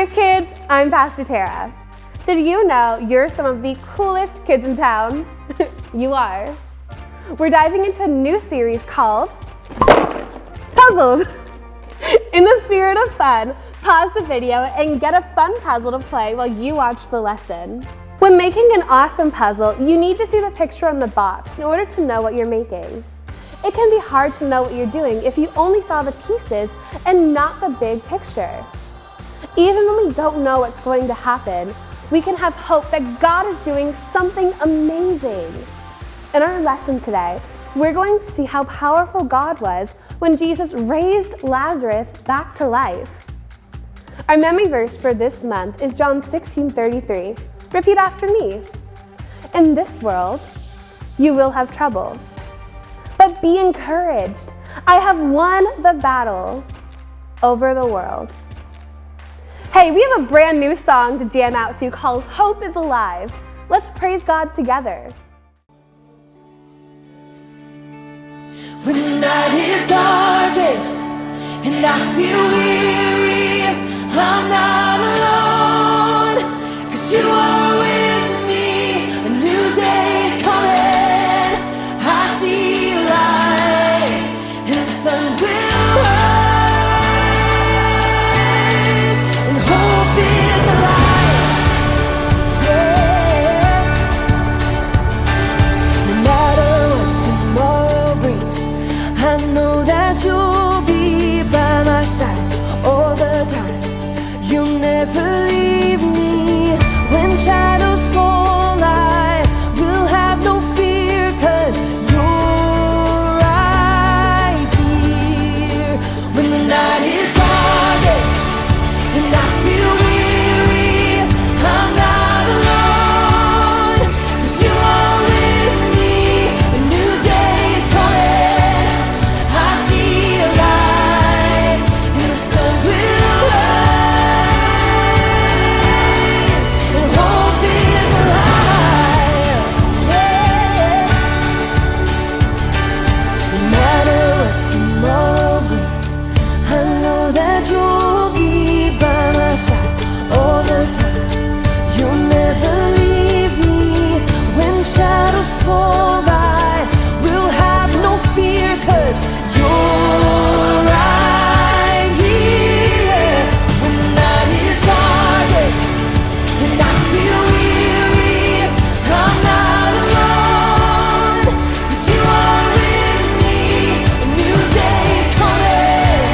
Wave kids, I'm Pastor Tara. Did you know you're some of the coolest kids in town? You are. We're diving into a new series called Puzzled. In the spirit of fun, pause the video and get a fun puzzle to play while you watch the lesson. When making an awesome puzzle, you need to see the picture on the box in order to know what you're making. It can be hard to know what you're doing if you only saw the pieces and not the big picture. Even when we don't know what's going to happen, we can have hope that God is doing something amazing. In our lesson today, we're going to see how powerful God was when Jesus raised Lazarus back to life. Our memory verse for this month is John 16:33. Repeat after me. In this world, you will have trouble. But be encouraged. I have won the battle over the world. Hey, we have a brand new song to jam out to called Hope is Alive. Let's praise God together. When the night is darkest and I feel weary, I'm not alone, 'cause you are with me. A new day is coming, I see light, and the sun will rise, and hope is alive, yeah. No matter what tomorrow brings, I know that you'll be by my side all the time. You'll never leave me. When shadows fall, I will have no fear, 'cause you're right here. When the night is darkest and I feel weary, I'm not alone, 'cause you are with me. A new day is coming, I see a light, and the sun will rise, and hope is alive, yeah. No matter what tomorrow brings, I know that you'll be by my side all the time. You'll never leave me. When shadows fall, I will have no fear, 'cause you're right here. When the night is darkest and I feel weary, I'm not alone, 'cause you are with me. A new day is coming,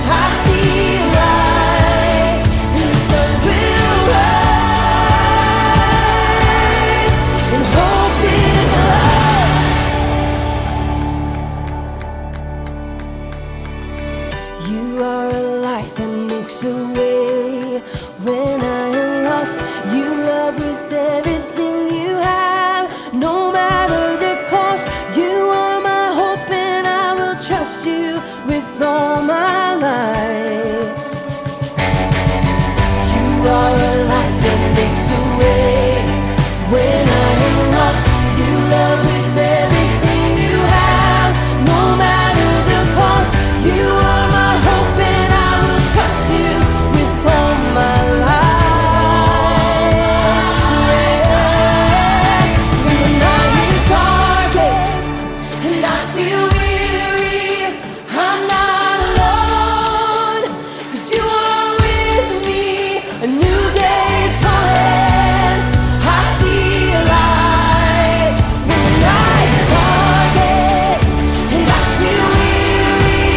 I see light, and the sun will rise, and hope is alive. You are a light that makes a way when I am lost. You love with everything you have, no matter the cost. You are my hope, and I will trust you with all my life. You are a light that makes a way when I am lost. You love with everything you have, no matter the cost. You are my hope, and I will trust you with all my life, yeah. When the night is darkest and I feel weary, I'm not alone, 'cause you are with me. A new day is coming, I see a light. When the night is darkest and I feel weary,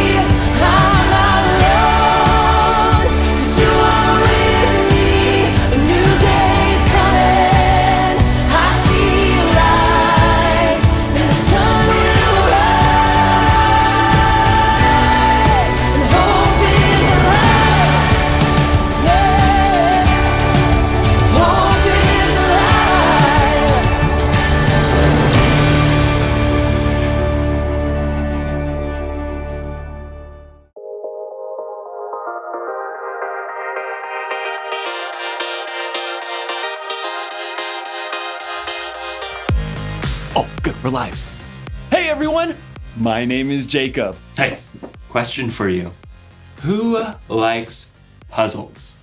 I'm not alone, 'cause you are with me. A new day is coming, I see a light, and the sun will rise, and hope is alive, yeah. Hope is alive. Oh, good, we're live. Hey everyone, my name is Jacob. Hey, question for you. Who likes puzzles?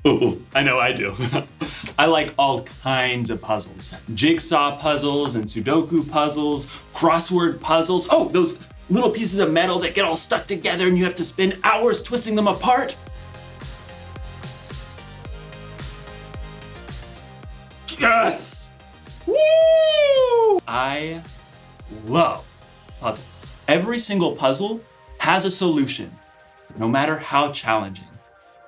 Ooh, I know I do. I like all kinds of puzzles. Jigsaw puzzles and Sudoku puzzles, crossword puzzles. Oh, those little pieces of metal that get all stuck together and you have to spend hours twisting them apart. Yes! Woo! I love puzzles. Every single puzzle has a solution, no matter how challenging.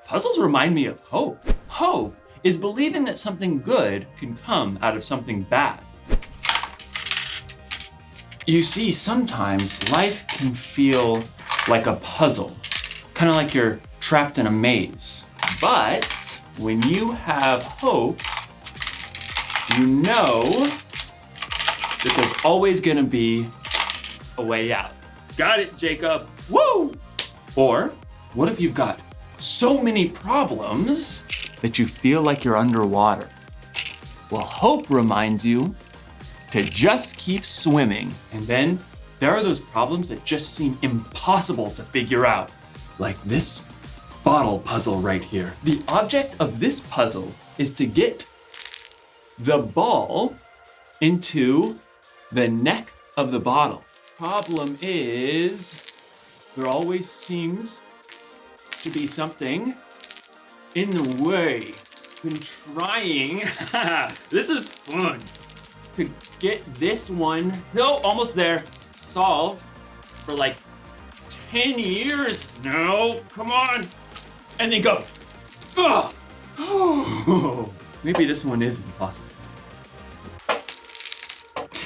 Puzzles remind me of hope. Hope is believing that something good can come out of something bad. You see, sometimes life can feel like a puzzle, kind of like you're trapped in a maze. But when you have hope, you know that there's always gonna be a way out. Got it, Jacob. Woo! Or what if you've got so many problems that you feel like you're underwater? Well, hope reminds you to just keep swimming. And then there are those problems that just seem impossible to figure out, like this bottle puzzle right here. The object of this puzzle is to get the ball into the neck of the bottle. Problem is, there always seems to be something in the way. Been trying, this is fun, to get this one, no, almost there, solved for like 10 years. No, come on. And then go. Ugh. Oh, maybe this one is impossible.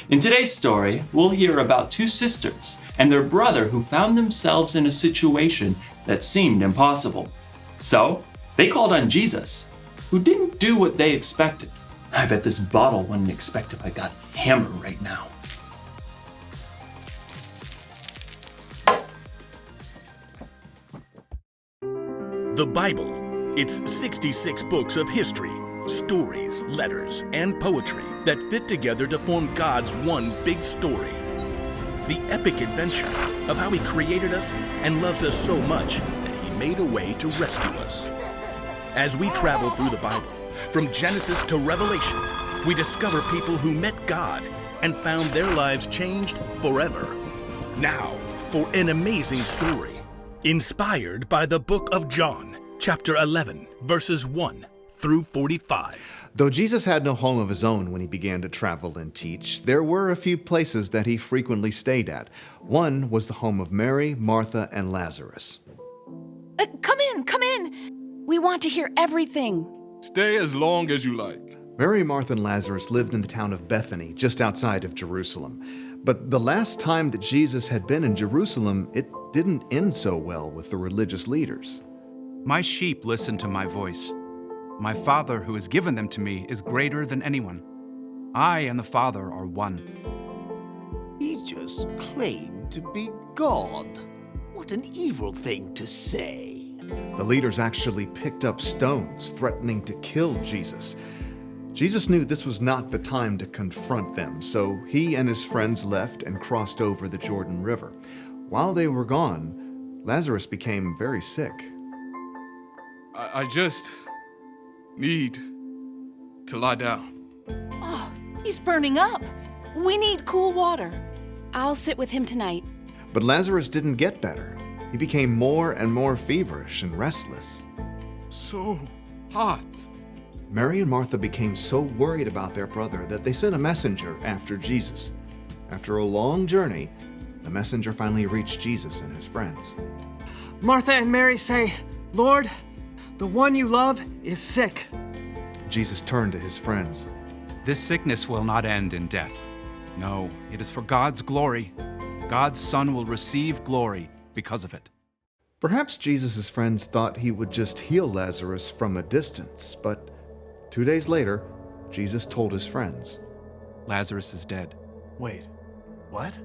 In today's story, we'll hear about two sisters and their brother who found themselves in a situation that seemed impossible. So, they called on Jesus, who didn't do what they expected. I bet this bottle wouldn't expect if I got a hammer right now. The Bible. It's 66 books of history, stories, letters, and poetry that fit together to form God's one big story. The epic adventure of how He created us and loves us so much that He made a way to rescue us. As we travel through the Bible, from Genesis to Revelation, we discover people who met God and found their lives changed forever. Now, for an amazing story, inspired by the book of John, chapter 11, verses 1 through 45. Though Jesus had no home of his own when he began to travel and teach, there were a few places that he frequently stayed at. One was the home of Mary, Martha, and Lazarus. Come in. We want to hear everything. Stay as long as you like. Mary, Martha, and Lazarus lived in the town of Bethany, just outside of Jerusalem. But the last time that Jesus had been in Jerusalem, it didn't end so well with the religious leaders. My sheep listen to my voice. My Father who has given them to me is greater than anyone. I and the Father are one. He just claimed to be God. What an evil thing to say. The leaders actually picked up stones, threatening to kill Jesus. Jesus knew this was not the time to confront them, so he and his friends left and crossed over the Jordan River. While they were gone, Lazarus became very sick. I just need to lie down. Oh, he's burning up. We need cool water. I'll sit with him tonight. But Lazarus didn't get better. He became more and more feverish and restless. So hot. Mary and Martha became so worried about their brother that they sent a messenger after Jesus. After a long journey, the messenger finally reached Jesus and his friends. Martha and Mary say, "Lord, the one you love is sick." Jesus turned to his friends. This sickness will not end in death. No, it is for God's glory. God's Son will receive glory because of it. Perhaps Jesus' friends thought he would just heal Lazarus from a distance, but 2 days later, Jesus told his friends, Lazarus is dead. Wait, what?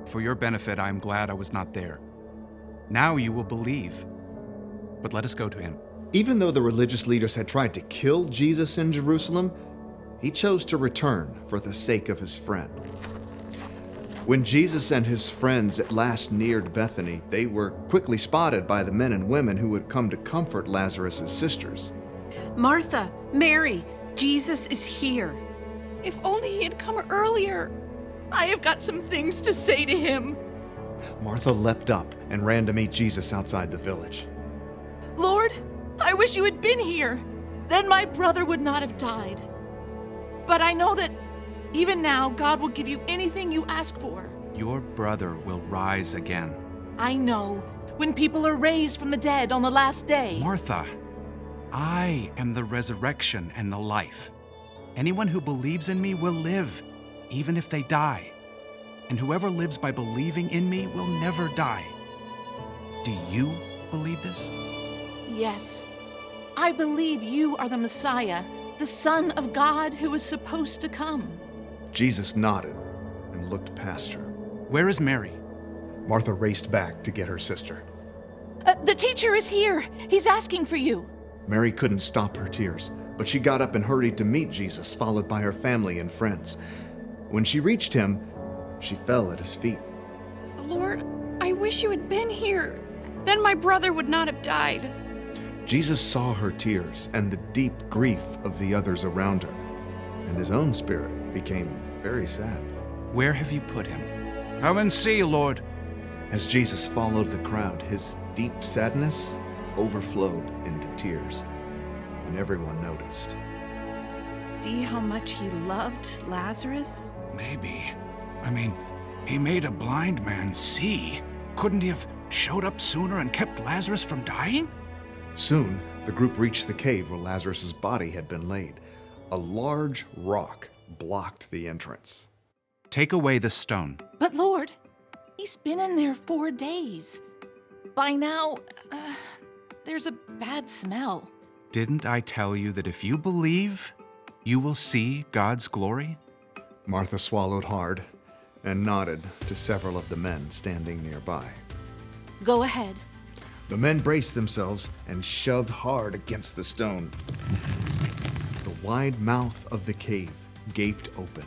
For your benefit, I am glad I was not there. Now you will believe. But let us go to him. Even though the religious leaders had tried to kill Jesus in Jerusalem, he chose to return for the sake of his friend. When Jesus and his friends at last neared Bethany, they were quickly spotted by the men and women who had come to comfort Lazarus' sisters. Martha, Mary, Jesus is here. If only he had come earlier. I have got some things to say to him. Martha leapt up and ran to meet Jesus outside the village. Lord, I wish you had been here. Then my brother would not have died. But I know that even now, God will give you anything you ask for. Your brother will rise again. I know. When people are raised from the dead on the last day. Martha, I am the resurrection and the life. Anyone who believes in me will live, even if they die. And whoever lives by believing in me will never die. Do you believe this? Yes. I believe you are the Messiah, the Son of God who is supposed to come. Jesus nodded and looked past her. Where is Mary? Martha raced back to get her sister. The teacher is here. He's asking for you. Mary couldn't stop her tears, but she got up and hurried to meet Jesus, followed by her family and friends. When she reached him, she fell at his feet. Lord, I wish you had been here. Then my brother would not have died. Jesus saw her tears and the deep grief of the others around her, and his own spirit became very sad. Where have you put him? Come and see, Lord. As Jesus followed the crowd, his deep sadness overflowed into tears, and everyone noticed. See how much he loved Lazarus? Maybe. He made a blind man see. Couldn't he have showed up sooner and kept Lazarus from dying? Soon, the group reached the cave where Lazarus' body had been laid. A large rock blocked the entrance. Take away the stone. But Lord, he's been in there 4 days. By now, there's a bad smell. Didn't I tell you that if you believe, you will see God's glory? Martha swallowed hard and nodded to several of the men standing nearby. Go ahead. The men braced themselves and shoved hard against the stone. The wide mouth of the cave gaped open.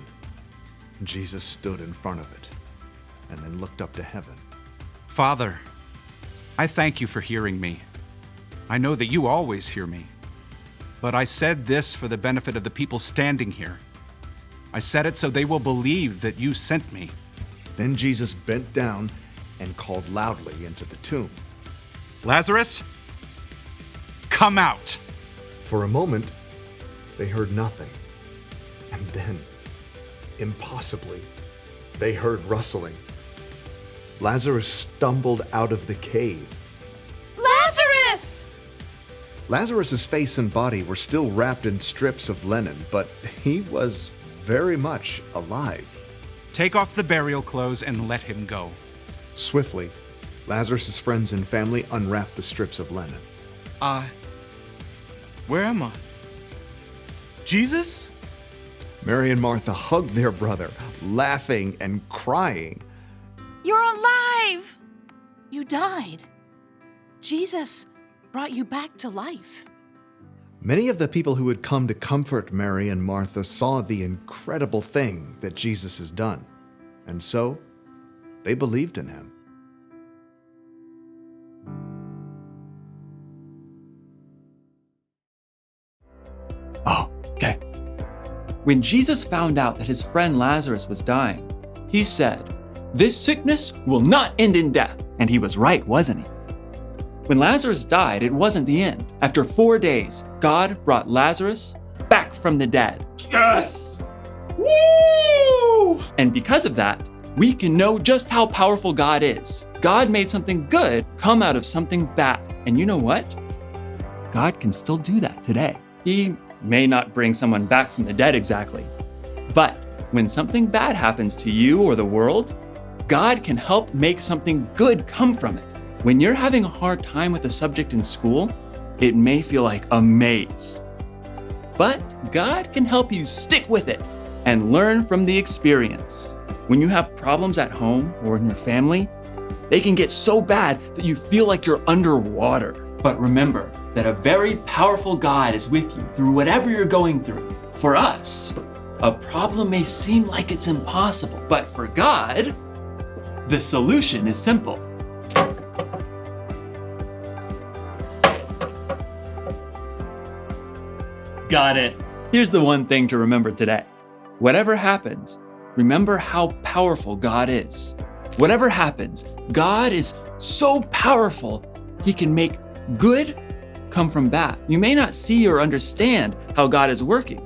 Jesus stood in front of it and then looked up to heaven. Father, I thank you for hearing me. I know that you always hear me. But I said this for the benefit of the people standing here. I said it so they will believe that you sent me. Then Jesus bent down and called loudly into the tomb. Lazarus, come out! For a moment, they heard nothing. And then, impossibly, they heard rustling. Lazarus stumbled out of the cave. Lazarus! Lazarus' face and body were still wrapped in strips of linen, but he was very much alive. Take off the burial clothes and let him go. Swiftly, Lazarus' friends and family unwrapped the strips of linen. Where am I? Jesus? Mary and Martha hugged their brother, laughing and crying. You're alive! You died. Jesus brought you back to life. Many of the people who had come to comfort Mary and Martha saw the incredible thing that Jesus has done, and so they believed in him. Oh, okay. When Jesus found out that his friend Lazarus was dying, he said, "This sickness will not end in death." And he was right, wasn't he? When Lazarus died, it wasn't the end. After 4 days, God brought Lazarus back from the dead. Yes! Woo! And because of that, we can know just how powerful God is. God made something good come out of something bad. And you know what? God can still do that today. He may not bring someone back from the dead exactly, but when something bad happens to you or the world, God can help make something good come from it. When you're having a hard time with a subject in school, it may feel like a maze. But God can help you stick with it and learn from the experience. When you have problems at home or in your family, they can get so bad that you feel like you're underwater. But remember that a very powerful God is with you through whatever you're going through. For us, a problem may seem like it's impossible, but for God, The solution is simple. Got it. Here's the one thing to remember today. Whatever happens, remember how powerful God is. Whatever happens, God is so powerful, he can make good come from bad. You may not see or understand how God is working,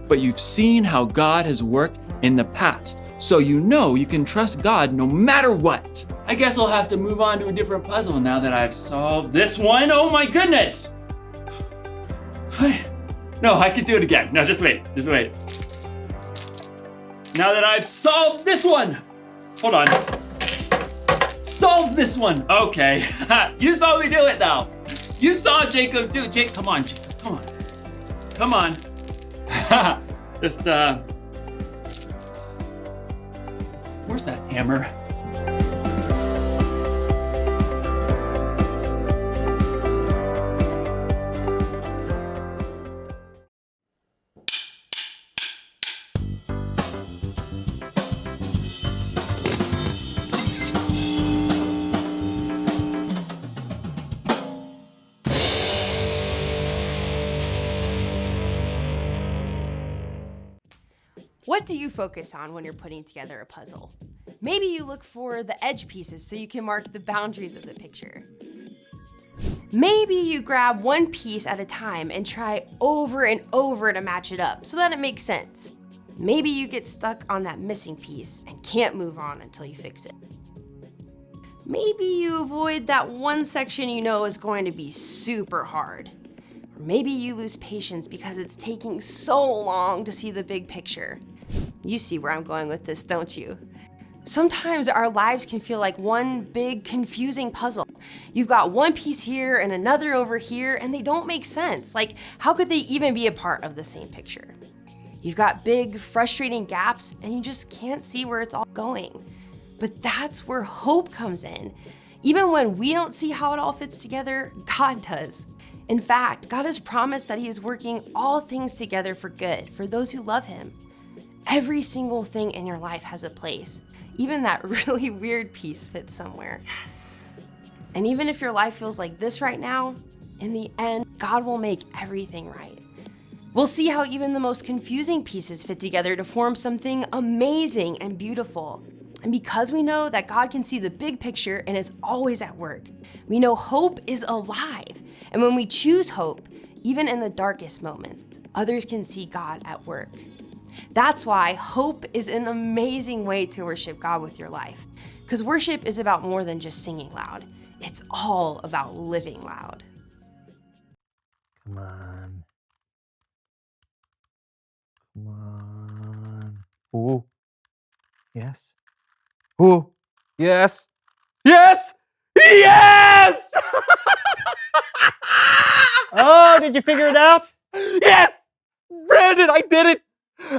but you've seen how God has worked in the past. So you know you can trust God no matter what. I guess I'll have to move on to a different puzzle now that I've solved this one. Oh my goodness! No, I can do it again. No, just wait. Now that I've solved this one. Hold on. Solved this one. Okay. You saw me do it now. You saw Jacob do it. Jake, come on, Jacob. Come on. Just, where's that hammer? What do you focus on when you're putting together a puzzle? Maybe you look for the edge pieces so you can mark the boundaries of the picture. Maybe you grab one piece at a time and try over and over to match it up so that it makes sense. Maybe you get stuck on that missing piece and can't move on until you fix it. Maybe you avoid that one section you know is going to be super hard. Or maybe you lose patience because it's taking so long to see the big picture. You see where I'm going with this, don't you? Sometimes our lives can feel like one big confusing puzzle. You've got one piece here and another over here, and they don't make sense. Like, how could they even be a part of the same picture? You've got big, frustrating gaps, and you just can't see where it's all going. But that's where hope comes in. Even when we don't see how it all fits together, God does. In fact, God has promised that he is working all things together for good for those who love him. Every single thing in your life has a place. Even that really weird piece fits somewhere. Yes. And even if your life feels like this right now, in the end, God will make everything right. We'll see how even the most confusing pieces fit together to form something amazing and beautiful. And because we know that God can see the big picture and is always at work, we know hope is alive. And when we choose hope, even in the darkest moments, others can see God at work. That's why hope is an amazing way to worship God with your life. Because worship is about more than just singing loud. It's all about living loud. Come on. Come on. Ooh. Yes. Ooh. Yes. Yes! Yes! Oh, did you figure it out? Yes! Brandon, I did it!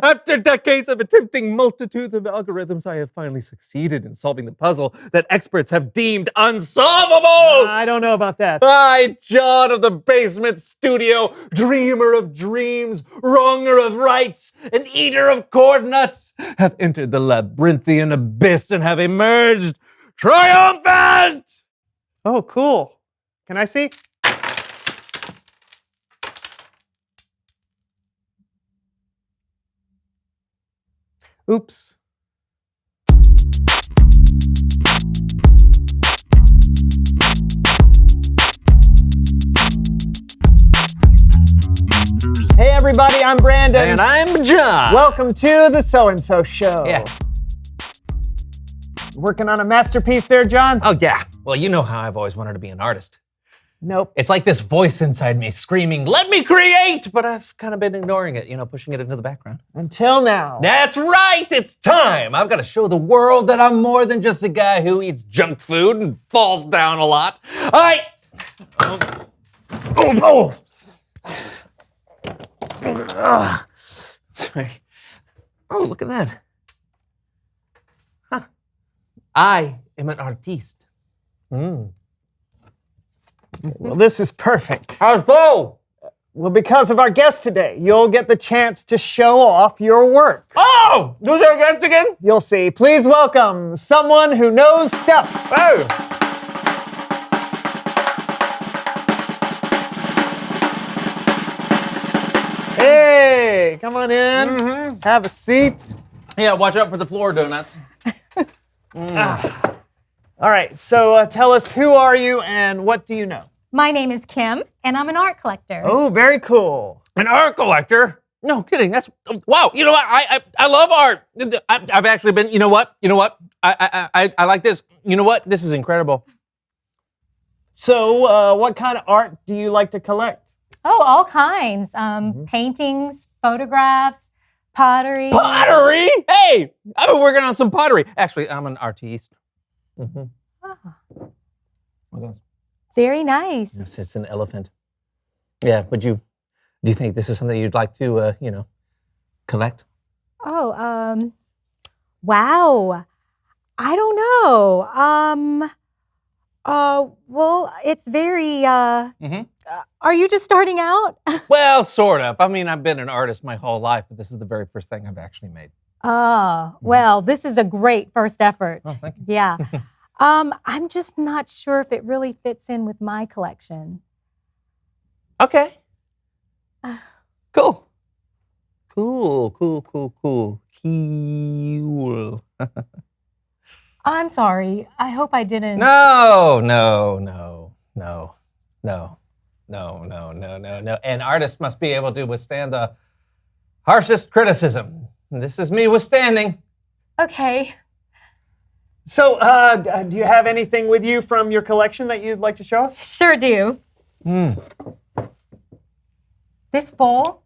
After decades of attempting multitudes of algorithms, I have finally succeeded in solving the puzzle that experts have deemed unsolvable! I don't know about that. I, John of the basement studio, dreamer of dreams, wronger of rights, and eater of corn nuts, have entered the labyrinthian abyss and have emerged triumphant! Oh, cool. Can I see? Oops. Hey everybody, I'm Brandon. And I'm John. Welcome to the So-and-So Show. Yeah. Working on a masterpiece there, John? Oh yeah, well you know how I've always wanted to be an artist. Nope. It's like this voice inside me screaming, let me create! But I've kind of been ignoring it, pushing it into the background. Until now. That's right, it's time! I've got to show the world that I'm more than just a guy who eats junk food and falls down a lot. Sorry. Oh, look at that. Huh. I am an artiste. Well, this is perfect. How so? Well, because of our guest today, you'll get the chance to show off your work. Oh! Who's our guest again? You'll see. Please welcome someone who knows stuff. Oh! Hey, come on in. Have a seat. Yeah, watch out for the floor donuts. All right, so tell us, who are you and what do you know? My name is Kim, and I'm an art collector. Oh, very cool. An art collector? No kidding. That's wow. You know what? I love art. I've actually been. You know what? I like this. You know what? This is incredible. So, what kind of art do you like to collect? Oh, all kinds. Paintings, photographs, pottery. Pottery? Hey, I've been working on some pottery. Actually, I'm an artiste. Very nice. Yes, it's an elephant. Yeah, do you think this is something you'd like to, collect? Oh, wow. I don't know. Well, it's very, are you just starting out? Well, sort of. I mean, I've been an artist my whole life, but this is the very first thing I've actually made. Well, this is a great first effort. Oh, thank you. Yeah. I'm just not sure if it really fits in with my collection. Okay. Cool. Cool. I'm sorry. I hope I didn't. No. An artist must be able to withstand the harshest criticism. This is me withstanding. Okay. So, do you have anything with you from your collection that you'd like to show us? Sure do. This bowl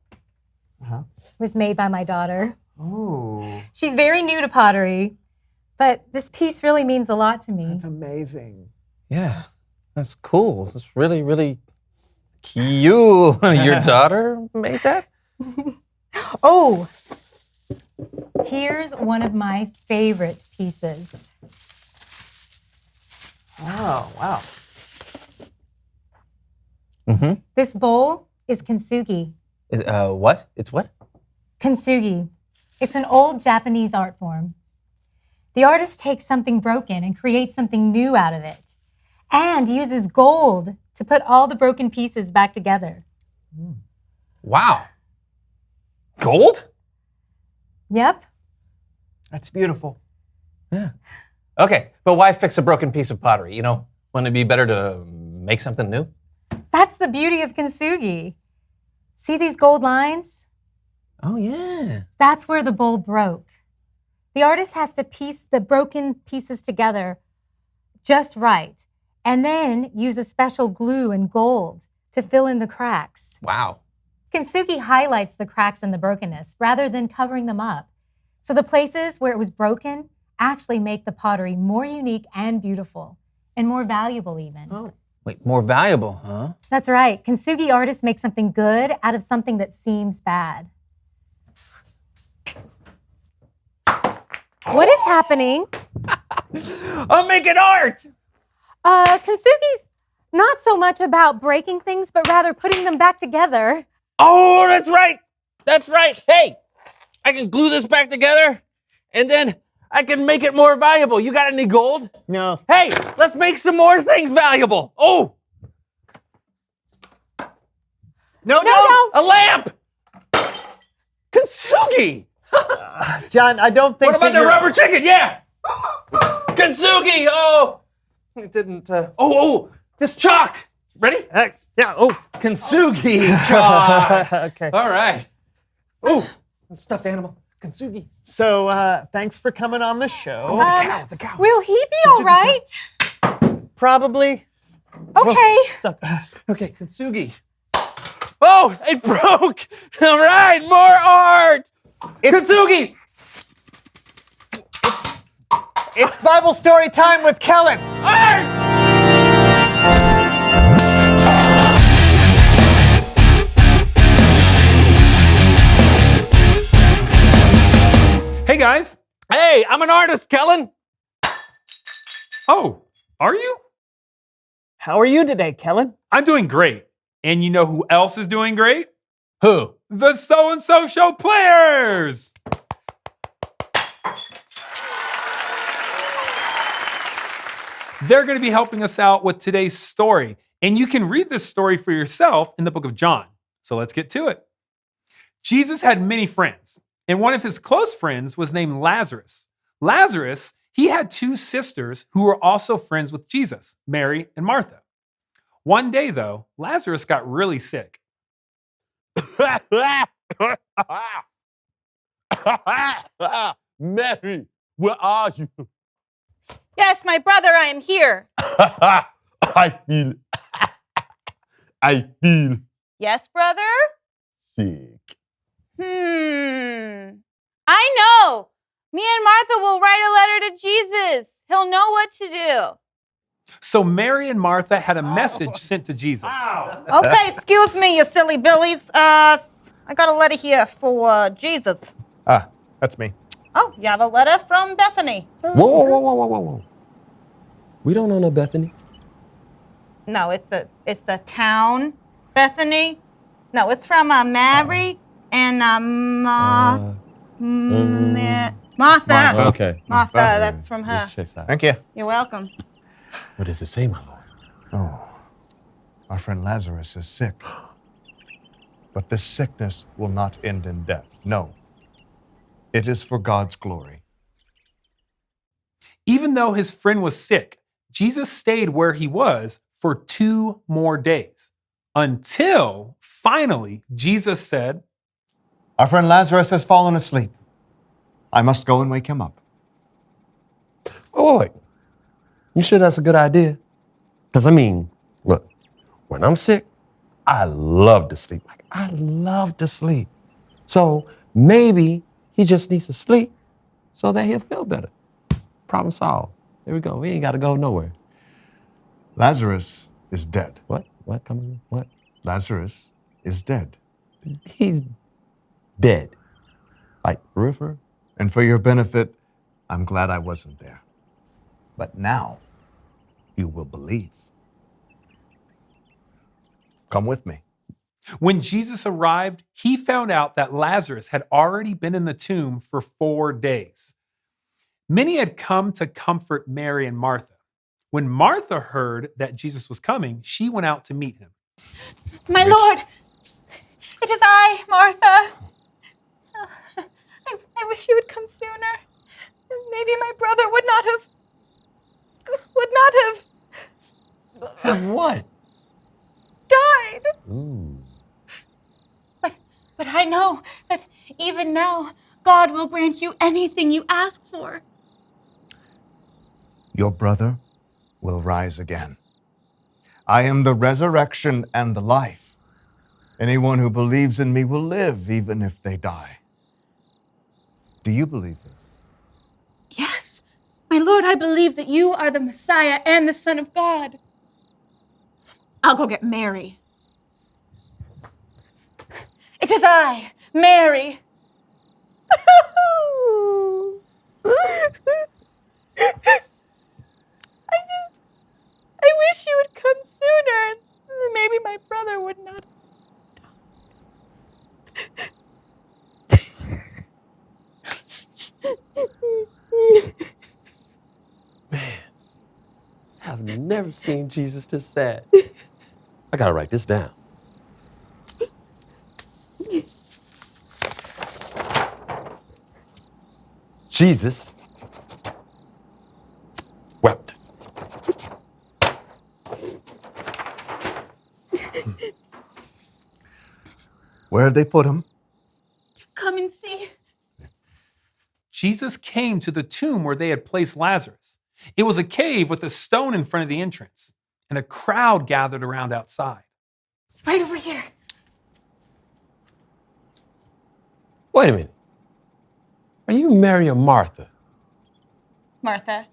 was made by my daughter. Oh, She's very new to pottery, but this piece really means a lot to me. that's amazing. Yeah, that's cool. That's really, really cute. Your daughter made that? Oh, here's one of my favorite pieces. Oh, wow. This bowl is kintsugi. What? It's what? Kintsugi. It's an old Japanese art form. The artist takes something broken and creates something new out of it, and uses gold to put all the broken pieces back together. Wow. Gold? Yep. That's beautiful. Yeah. Okay, but why fix a broken piece of pottery? You know, wouldn't it be better to make something new? That's the beauty of kintsugi. See these gold lines? Oh, yeah. That's where the bowl broke. The artist has to piece the broken pieces together just right, and then use a special glue and gold to fill in the cracks. Wow. Kintsugi highlights the cracks and the brokenness rather than covering them up. So the places where it was broken actually make the pottery more unique and beautiful, and more valuable even. Oh. Wait, more valuable, huh? That's right. Kintsugi artists make something good out of something that seems bad. What is happening? I'm making art! Kintsugi's not so much about breaking things, but rather putting them back together. Oh, that's right! That's right! Hey! I can glue this back together, and then I can make it more valuable. You got any gold? No. Hey, let's make some more things valuable. Oh! No. A lamp! Kintsugi! John, I don't think What about that the you're- rubber chicken? Yeah! Kintsugi! Oh! It didn't, this chalk! Ready? Yeah, oh. Kintsugi chalk! Okay. All right. Oh, stuffed animal. Kintsugi. So, thanks for coming on the show. The cow. Will he be all right? Probably. Okay. Stuff. Okay, Kintsugi. Oh, it broke! All right, more art! Kintsugi! It's Bible story time with Kellen. Art! Hey guys. Hey, I'm an artist, Kellen. Oh, are you? How are you today, Kellen? I'm doing great. And you know who else is doing great? Who? The So-and-So Show players! They're going to be helping us out with today's story. And you can read this story for yourself in the book of John. So let's get to it. Jesus had many friends, and one of his close friends was named Lazarus. Lazarus, he had two sisters who were also friends with Jesus, Mary and Martha. One day, though, Lazarus got really sick. Mary, where are you? Yes, my brother, I am here. I feel Yes, brother? sick. I know. Me and Martha will write a letter to Jesus. He'll know what to do. So Mary and Martha had a message sent to Jesus. Okay, excuse me, you silly billies. I got a letter here for Jesus. Ah, that's me. Oh, you have a letter from Bethany. Whoa. We don't know no Bethany. No, it's the town, Bethany. No, it's from Mary and Martha. Martha, okay. Martha, that's from her. Thank you. You're welcome. What does it say, my lord? Oh, our friend Lazarus is sick. But this sickness will not end in death. No. It is for God's glory. Even though his friend was sick, Jesus stayed where he was for 2 more days until finally Jesus said, Our friend Lazarus has fallen asleep. I must go and wake him up. Wait. You sure that's a good idea? Because, look, when I'm sick, I love to sleep. I love to sleep. So maybe he just needs to sleep so that he'll feel better. Problem solved. Here we go. We ain't got to go nowhere. Lazarus is dead. What? What? Come on. What? Lazarus is dead. He's dead. Like, for real, for real? And for your benefit, I'm glad I wasn't there. But now, you will believe. Come with me. when Jesus arrived, he found out that Lazarus had already been in the tomb for 4 days. Many had come to comfort Mary and Martha. When Martha heard that Jesus was coming, she went out to meet him. My Lord, it is I, Martha. I wish you would come sooner. Maybe my brother would not have. Have what? Died. Ooh. But I know that even now, God will grant you anything you ask for. Your brother will rise again. I am the resurrection and the life. Anyone who believes in me will live even if they die. Do you believe this? Yes, my Lord, I believe that you are the Messiah and the Son of God. I'll go get Mary. It is I, Mary. I wish you would come sooner. Maybe my brother would not Man, I've never seen Jesus this sad. I gotta write this down. Jesus wept. Where have they put him? come and see. Jesus came to the tomb where they had placed Lazarus. It was a cave with a stone in front of the entrance, and a crowd gathered around outside. Right over here. Wait a minute. Are you Mary or Martha? Martha.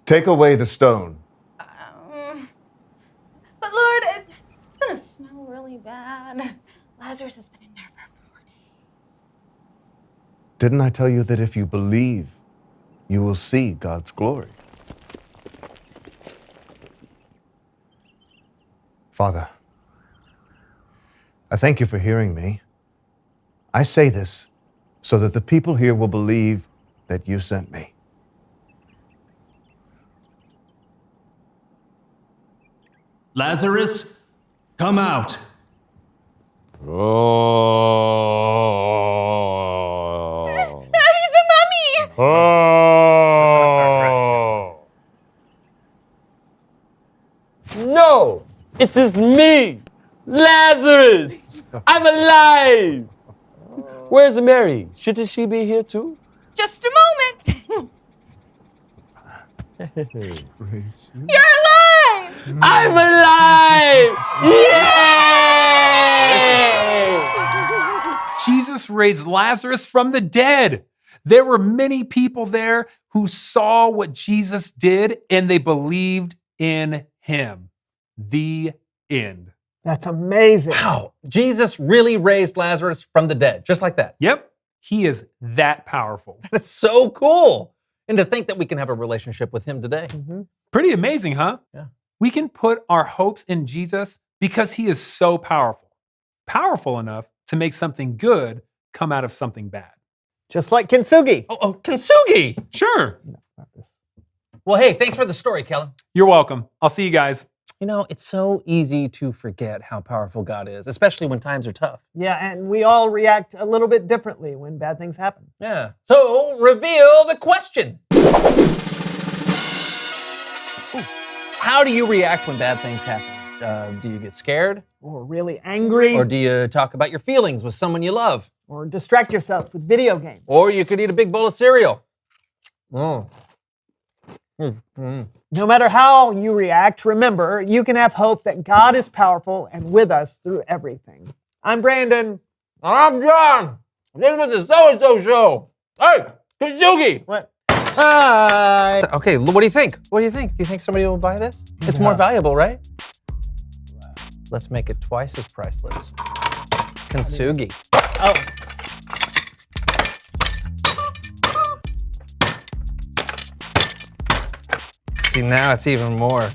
Take away the stone. But Lord, it's gonna smell really bad. Lazarus has been in there for 4 days. Didn't I tell you that if you believe, you will see God's glory? Father, I thank you for hearing me. I say this so that the people here will believe that you sent me. Lazarus, come out. Oh. He's a mummy! Oh. No, it is me, Lazarus. I'm alive. Where's Mary? Shouldn't she be here too? Just a moment. You're alive! I'm alive! Yay! Jesus raised Lazarus from the dead. There were many people there who saw what Jesus did and they believed in him. The end. That's amazing. Wow. Jesus really raised Lazarus from the dead, just like that. Yep. He is that powerful. That's so cool. And to think that we can have a relationship with him today. Pretty amazing, huh? Yeah. We can put our hopes in Jesus because he is so powerful. Powerful enough to make something good come out of something bad. Just like kintsugi. Oh, kintsugi. Sure. Well, hey, thanks for the story, Kellen. You're welcome. I'll see you guys. You know, it's so easy to forget how powerful God is, especially when times are tough. Yeah, and we all react a little bit differently when bad things happen. Yeah. So, reveal the question. Ooh. How do you react when bad things happen? Do you get scared? Or really angry? Or do you talk about your feelings with someone you love? Or distract yourself with video games? Or you could eat a big bowl of cereal. No matter how you react, remember, you can have hope that God is powerful and with us through everything. I'm Brandon. I'm John. This was the So-and-so show. Hey, Kintsugi. What? Hi. Okay, what do you think? What do you think? Do you think somebody will buy this? It's more valuable, right? Let's make it twice as priceless. Kintsugi. Oh. See, now it's even more.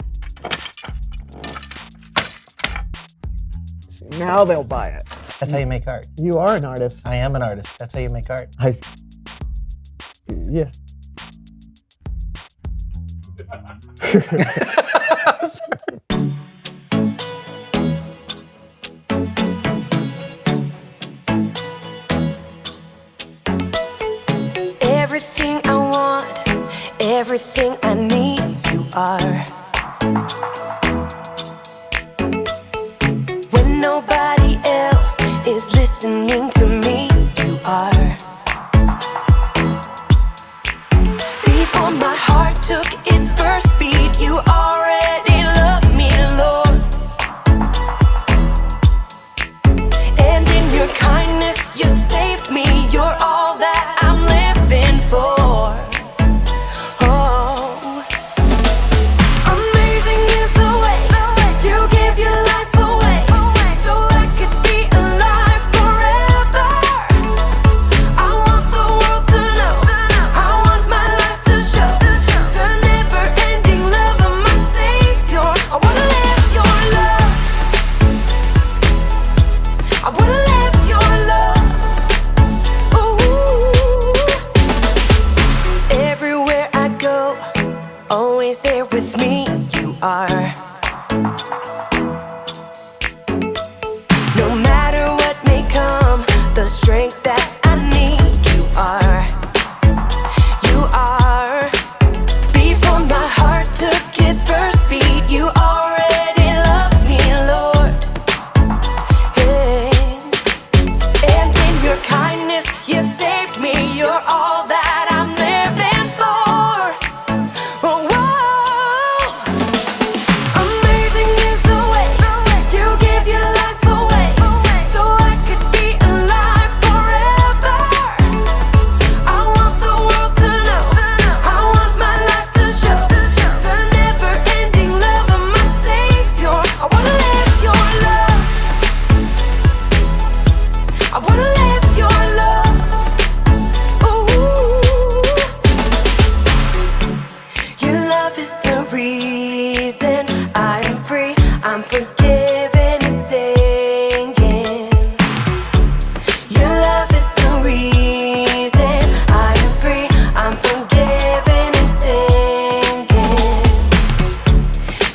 See, now they'll buy it. That's how you make art. You are an artist. I am an artist. That's how you make art. Yeah. Everything I want, everything I need, you are. When nobody else is listening to me, you are. Before my heart took its first beat, you are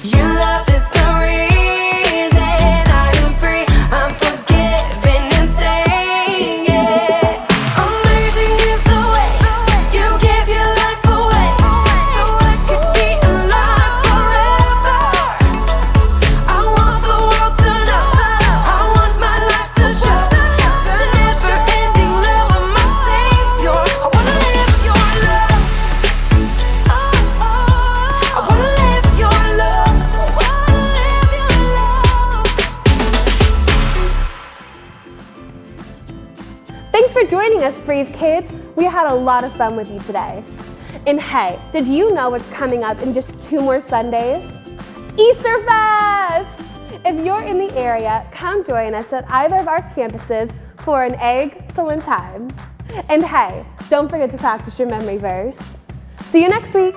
Your love is the reason I am free. I'm forgiven and saying it. Amazing is the way you give your life away, so I could be alive forever. I want the world to know, I want my life to show the never-ending love of my Savior. I wanna live your love. I wanna live your love. Thanks for joining us, brave kids. We had a lot of fun with you today. And hey, did you know what's coming up in just 2 more Sundays? Easter Fest! If you're in the area, come join us at either of our campuses for an excellent time. And hey, don't forget to practice your memory verse. See you next week.